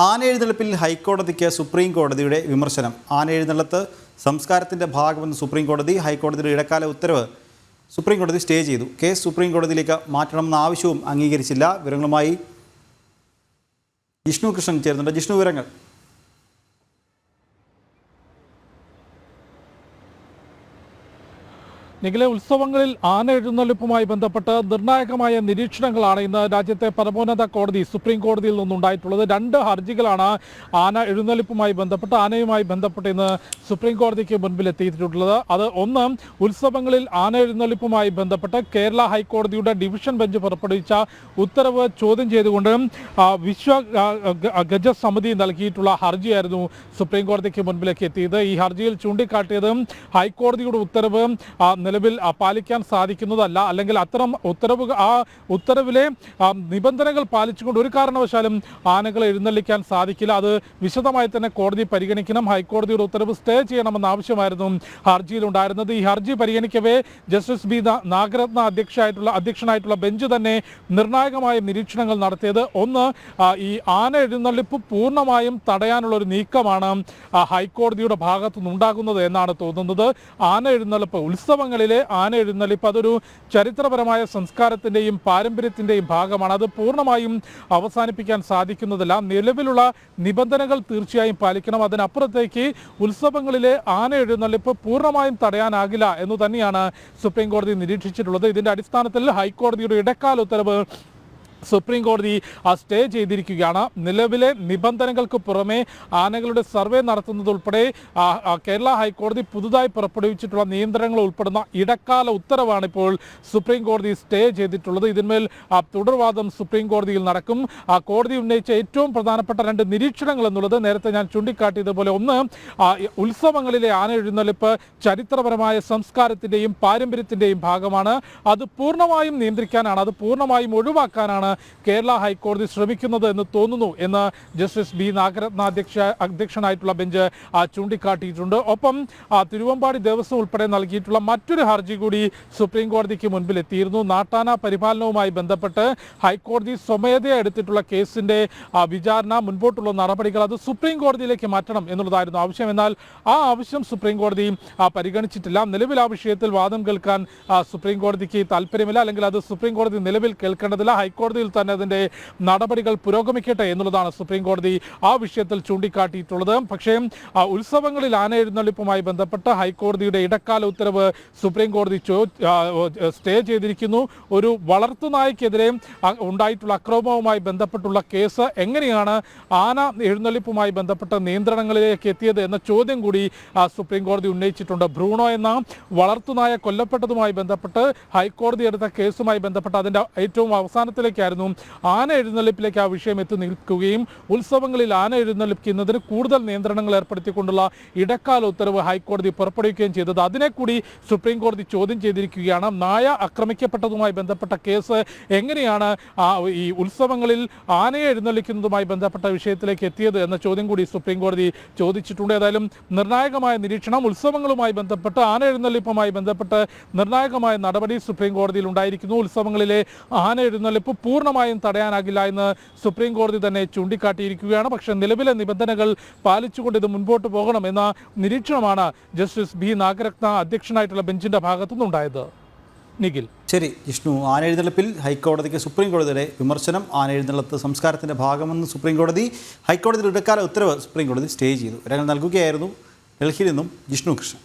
ആനയെഴുന്നള്ളിപ്പിൽ ഹൈക്കോടതിക്ക് supreme കോടതിയുടെ വിമർശനം. ആനയെഴുന്നള്ളത്ത് സംസ്കാരത്തിൻ്റെ ഭാഗമെന്ന് സുപ്രീം കോടതി. ഹൈക്കോടതിയുടെ ഇടക്കാല ഉത്തരവ് സുപ്രീം കോടതി സ്റ്റേ ചെയ്തു. കേസ് സുപ്രീം കോടതിയിലേക്ക് മാറ്റണമെന്ന ആവശ്യവും അംഗീകരിച്ചില്ല. വിവരങ്ങളുമായി ജിഷ്ണു കൃഷ്ണൻ ചേരുന്നുണ്ട്. ജിഷ്ണു, വിവരങ്ങൾ. നിഖിലെ, ഉത്സവങ്ങളിൽ ആന എഴുന്നള്ളിപ്പുമായി ബന്ധപ്പെട്ട് നിർണായകമായ നിരീക്ഷണങ്ങളാണ് ഇന്ന് രാജ്യത്തെ പരമോന്നത കോടതി സുപ്രീം കോടതിയിൽ നിന്നുണ്ടായിട്ടുള്ളത്. 2 ഹർജികളാണ് ആന എഴുന്നള്ളിപ്പുമായി ബന്ധപ്പെട്ട് ആനയുമായി ബന്ധപ്പെട്ട് ഇന്ന് സുപ്രീം കോടതിക്ക് മുൻപിൽ എത്തിയിട്ടുള്ളത്. അത് ഒന്ന്, ഉത്സവങ്ങളിൽ ആന എഴുന്നള്ളിപ്പുമായി ബന്ധപ്പെട്ട് കേരള ഹൈക്കോടതിയുടെ ഡിവിഷൻ ബെഞ്ച് പുറപ്പെടുവിച്ച ഉത്തരവ് ചോദ്യം ചെയ്തുകൊണ്ട് വിശ്വ ഗജ സമിതി നൽകിയിട്ടുള്ള ഹർജിയായിരുന്നു സുപ്രീം കോടതിക്ക് മുൻപിലേക്ക് എത്തിയത്. ഈ ഹർജിയിൽ ചൂണ്ടിക്കാട്ടിയത് ഹൈക്കോടതിയുടെ ഉത്തരവ് നിലവിൽ പാലിക്കാൻ സാധിക്കുന്നതല്ല, അല്ലെങ്കിൽ അത്തരം ഉത്തരവിലെ നിബന്ധനകൾ പാലിച്ചുകൊണ്ട് ഒരു കാരണവശാലും ആനകളെ എഴുന്നള്ളിക്കാൻ സാധിക്കില്ല. അത് വിശദമായി തന്നെ കോടതി പരിഗണിക്കണം. ഹൈക്കോടതിയുടെ ഉത്തരവ് സ്റ്റേ ചെയ്യണമെന്ന ആവശ്യമായിരുന്നു ഹർജിയിലുണ്ടായിരുന്നത്. ഈ ഹർജി പരിഗണിക്കവേ ജസ്റ്റിസ് ബി നാഗരത്ന അധ്യക്ഷനായിട്ടുള്ള ബെഞ്ച് തന്നെ നിർണായകമായ നിരീക്ഷണങ്ങൾ നടത്തിയത്. ഒന്ന്, ഈ ആന എഴുന്നള്ളിപ്പ് പൂർണ്ണമായും തടയാനുള്ള ഒരു നീക്കമാണ് ഹൈക്കോടതിയുടെ ഭാഗത്തു നിന്നുണ്ടാകുന്നത് എന്നാണ് തോന്നുന്നത്. ആന എഴുന്നള്ളിപ്പ്, ഉത്സവങ്ങളിലെ ആന എഴുന്നള്ളിപ്പ് അതൊരു ചരിത്രപരമായ സംസ്കാരത്തിൻ്റെയും പാരമ്പര്യത്തിൻ്റെയും ഭാഗമാണ്. അത് പൂർണ്ണമായും അവസാനിപ്പിക്കാൻ സാധിക്കുന്നതല്ല. നിലവിലുള്ള നിബന്ധനകൾ തീർച്ചയായും പാലിക്കണം. അതിനപ്പുറത്തേക്ക് ഉത്സവങ്ങളിലെ ആന എഴുന്നള്ളിപ്പ് പൂർണ്ണമായും തടയാനാകില്ല എന്ന് തന്നെയാണ് സുപ്രീം കോടതി നിരീക്ഷിച്ചിട്ടുള്ളത്. ഇതിൻ്റെ അടിസ്ഥാനത്തിൽ ഹൈക്കോടതിയുടെ ഇടക്കാല ഉത്തരവ് സുപ്രീം കോടതി സ്റ്റേ ചെയ്തിരിക്കുകയാണ്. നിലവിലെ നിബന്ധനകൾക്ക് പുറമെ ആനകളുടെ സർവേ നടത്തുന്നതുൾപ്പെടെ കേരള ഹൈക്കോടതി പുതുതായി പുറപ്പെടുവിച്ചിട്ടുള്ള നിയന്ത്രണങ്ങൾ ഉൾപ്പെടുന്ന ഇടക്കാല ഉത്തരവാണ് ഇപ്പോൾ സുപ്രീം കോടതി സ്റ്റേ ചെയ്തിട്ടുള്ളത്. ഇതിന്മേൽ തുടർവാദം സുപ്രീം കോടതിയിൽ നടക്കും. കോടതി ഉന്നയിച്ച ഏറ്റവും പ്രധാനപ്പെട്ട 2 നിരീക്ഷണങ്ങൾ എന്നുള്ളത് നേരത്തെ ഞാൻ ചൂണ്ടിക്കാട്ടിയതുപോലെ, ഒന്ന്, ഉത്സവങ്ങളിലെ ആന എഴുന്നള്ളിപ്പ് ചരിത്രപരമായ സംസ്കാരത്തിൻ്റെയും പാരമ്പര്യത്തിൻ്റെയും ഭാഗമാണ്. അത് പൂർണ്ണമായും നിയന്ത്രിക്കാനാണ്, അത് പൂർണ്ണമായും ഒഴിവാക്കാനാണ് കേരള ഹൈക്കോടതി ശ്രമിക്കുന്നത് എന്ന് തോന്നുന്നു എന്ന് ജസ്റ്റിസ് ബി നാഗരത്ന അധ്യക്ഷനായിട്ടുള്ള ബെഞ്ച് ചൂണ്ടിക്കാട്ടിയിട്ടുണ്ട്. ഒപ്പം തിരുവമ്പാടി ദേവസ്വം ഉൾപ്പെടെ നൽകിയിട്ടുള്ള മറ്റൊരു ഹർജി കൂടി സുപ്രീം കോടതിക്ക് മുൻപിൽ എത്തിയിരുന്നു. നാട്ടാന പരിപാലനവുമായി ബന്ധപ്പെട്ട് ഹൈക്കോടതി സ്വമേധയാ എടുത്തിട്ടുള്ള കേസിന്റെ വിചാരണ, മുൻപോട്ടുള്ള നടപടികൾ അത് സുപ്രീം കോടതിയിലേക്ക് മാറ്റണം എന്നുള്ളതായിരുന്നു ആവശ്യം. എന്നാൽ ആ ആവശ്യം സുപ്രീം കോടതി പരിഗണിച്ചിട്ടില്ല. നിലവിൽ ആ വിഷയത്തിൽ വാദം കേൾക്കാൻ സുപ്രീം കോടതിക്ക് താല്പര്യമില്ല, അല്ലെങ്കിൽ അത് സുപ്രീം കോടതി നിലവിൽ കേൾക്കേണ്ടതില്ല. ഹൈക്കോടതിയിൽ തന്നെ അതിൻ്റെ നടപടികൾ പുരോഗമിക്കട്ടെ എന്നുള്ളതാണ് സുപ്രീം കോടതി ആ വിഷയത്തിൽ ചൂണ്ടിക്കാട്ടിയിട്ടുള്ളത്. പക്ഷേ ഉത്സവങ്ങളിൽ ആന എഴുന്നള്ളിപ്പുമായി ബന്ധപ്പെട്ട് ഹൈക്കോടതിയുടെ ഇടക്കാല ഉത്തരവ് സുപ്രീം കോടതി സ്റ്റേ ചെയ്തിരിക്കുന്നു. ഒരു വളർത്തുനായ്ക്കെതിരെ ഉണ്ടായിട്ടുള്ള അക്രമവുമായി ബന്ധപ്പെട്ടുള്ള കേസ് എങ്ങനെയാണ് ആന എഴുന്നള്ളിപ്പുമായി ബന്ധപ്പെട്ട നിയന്ത്രണങ്ങളിലേക്ക് എത്തിയത് എന്ന ചോദ്യം കൂടി സുപ്രീം കോടതി ഉന്നയിച്ചിട്ടുണ്ട്. ബ്രൂണോ എന്ന വളർത്തുനായ കൊല്ലപ്പെട്ടതുമായി ബന്ധപ്പെട്ട് ഹൈക്കോടതി എടുത്ത കേസുമായി ബന്ധപ്പെട്ട് അതിൻ്റെ ഏറ്റവും അവസാനത്തിലേക്കായിരുന്നു ആന എഴുന്നള്ളിപ്പിലേക്ക് ആ വിഷയം എത്തി നിൽക്കുകയും ഉത്സവങ്ങളിൽ ആന എഴുന്നള്ളിക്കുന്നതിന് കൂടുതൽ നിയന്ത്രണങ്ങൾ ഏർപ്പെടുത്തിക്കൊണ്ടുള്ള ഇടക്കാല ഉത്തരവ് ഹൈക്കോടതി പുറപ്പെടുവിക്കുകയും ചെയ്തത്. അതിനെ കൂടി സുപ്രീം കോടതി ചോദ്യം ചെയ്തിരിക്കുകയാണ്. നായ ആക്രമിക്കപ്പെട്ടതുമായി ബന്ധപ്പെട്ട കേസ് എങ്ങനെയാണ് ഈ ഉത്സവങ്ങളിൽ ആനയെ എഴുന്നള്ളിക്കുന്നതുമായി ബന്ധപ്പെട്ട വിഷയത്തിലേക്ക് എത്തിയത് എന്ന ചോദ്യം കൂടി സുപ്രീം കോടതി ചോദിച്ചിട്ടുണ്ട്. ഏതായാലും നിർണായകമായ നിരീക്ഷണം, ഉത്സവങ്ങളുമായി ബന്ധപ്പെട്ട് ആന എഴുന്നള്ളിപ്പുമായി ബന്ധപ്പെട്ട് നിർണായകമായ നടപടി സുപ്രീം കോടതിയിൽ ഉണ്ടായിരിക്കുന്നു. ഉത്സവങ്ങളിലെ ആന എഴുന്നള്ളിപ്പ് പൂർണ്ണമായും തടയാനാകില്ല എന്ന് സുപ്രീം കോടതി തന്നെ ചൂണ്ടിക്കാട്ടിയിരിക്കുകയാണ്. പക്ഷേ നിലവിലെ നിബന്ധനകൾ പാലിച്ചുകൊണ്ട് ഇത് മുൻപോട്ട് പോകണം എന്ന നിരീക്ഷണമാണ് ജസ്റ്റിസ് ബി നാഗരത്ന അധ്യക്ഷനായിട്ടുള്ള ബെഞ്ചിന്റെ ഭാഗത്തുനിന്നുണ്ടായത്. നിഖിൽ. ശരി ജിഷ്ണു, ആന എഴുന്നള്ളിപ്പിൽ ഹൈക്കോടതിക്ക് സുപ്രീം കോടതിയുടെ വിമർശനം. ആന എഴുന്നള്ളത്ത് സംസ്കാരത്തിൻ്റെ ഭാഗമെന്ന് സുപ്രീം കോടതി. ഹൈക്കോടതിയുടെ ഇടക്കാല ഉത്തരവ് സുപ്രീം കോടതി സ്റ്റേ ചെയ്തു. വിവരങ്ങൾ നൽകുകയായിരുന്നു ഡൽഹിയിൽ നിന്നും ജിഷ്ണു കൃഷ്ണൻ.